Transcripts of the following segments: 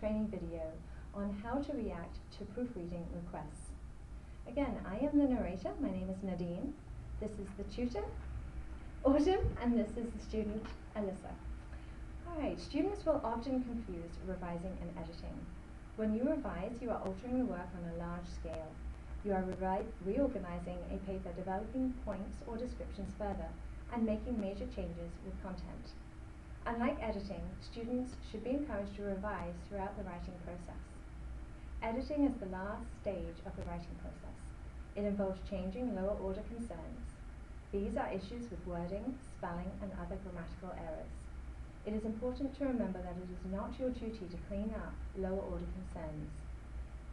training video on how to react to proofreading requests. Again, I am the narrator. My name is Nadine. This is the tutor, Autumn, and this is the student, Alyssa. Alright, students will often confuse revising and editing. When you revise, you are altering the work on a large scale. You are reorganizing a paper, developing points or descriptions further, and making major changes with content. Unlike editing, students should be encouraged to revise throughout the writing process. Editing is the last stage of the writing process. It involves changing lower order concerns. These are issues with wording, spelling, and other grammatical errors. It is important to remember that it is not your duty to clean up lower order concerns.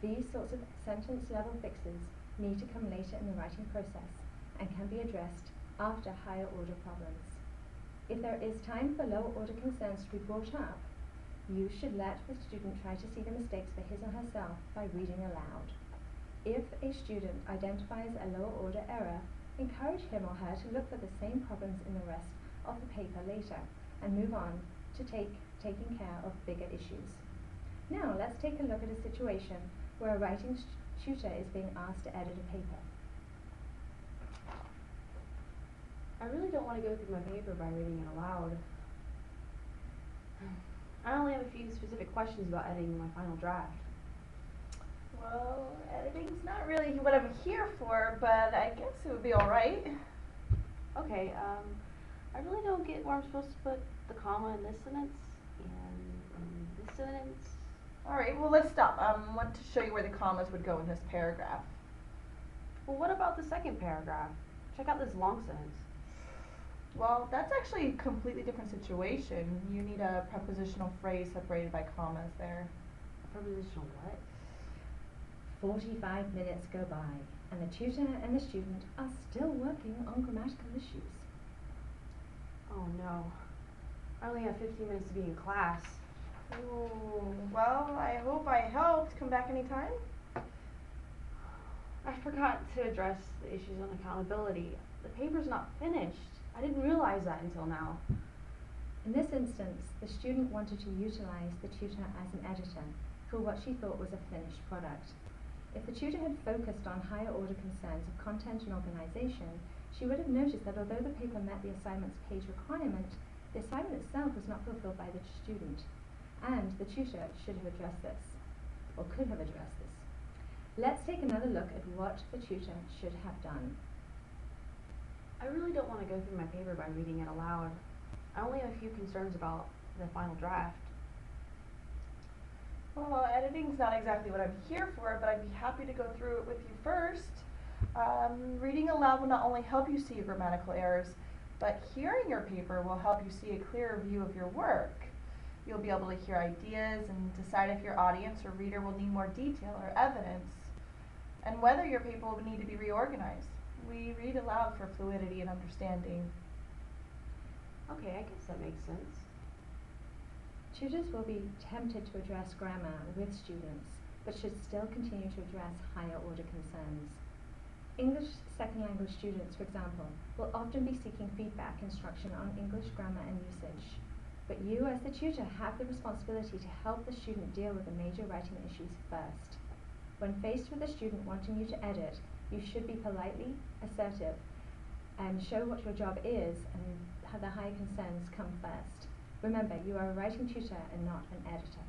These sorts of sentence level fixes need to come later in the writing process and can be addressed after higher order problems. If there is time for lower order concerns to be brought up, you should let the student try to see the mistakes for his or herself by reading aloud. If a student identifies a lower order error, encourage him or her to look for the same problems in the rest of the paper later and move on to taking care of bigger issues. Now let's take a look at a situation where a writing tutor is being asked to edit a paper. I really don't want to go through my paper by reading it aloud. I only have a few specific questions about editing my final draft. Well, editing's not really what I'm here for, but I guess it would be alright. Okay, I really don't get where I'm supposed to put the comma in this sentence and in this sentence. Alright, well let's stop. I want to show you where the commas would go in this paragraph. Well, what about the second paragraph? Check out this long sentence. Well, that's actually a completely different situation. You need a prepositional phrase separated by commas there. Prepositional what? 45 minutes go by, and the tutor and the student are still working on grammatical issues. Oh no. I only have 15 minutes to be in class. Ooh, well, I hope I helped. Come back anytime. I forgot to address the issues on accountability. The paper's not finished. I didn't realize that until now. In this instance, the student wanted to utilize the tutor as an editor for what she thought was a finished product. If the tutor had focused on higher order concerns of content and organization, she would have noticed that although the paper met the assignment's page requirement, the assignment itself was not fulfilled by the student, and the tutor should have addressed this, or could have addressed this. Let's take another look at what the tutor should have done. I really don't want to go through my paper by reading it aloud. I only have a few concerns about the final draft. Well, editing's not exactly what I'm here for, but I'd be happy to go through it with you first. Reading aloud will not only help you see your grammatical errors, but hearing your paper will help you see a clearer view of your work. You'll be able to hear ideas and decide if your audience or reader will need more detail or evidence, and whether your paper will need to be reorganized. We read aloud for fluidity and understanding. Okay, I guess that makes sense. Tutors will be tempted to address grammar with students, but should still continue to address higher order concerns. English second language students, for example, will often be seeking feedback instruction on English grammar and usage. But you, as the tutor, have the responsibility to help the student deal with the major writing issues first. When faced with a student wanting you to edit, you should be politely assertive and show what your job is and how the higher concerns come first. Remember, you are a writing tutor and not an editor.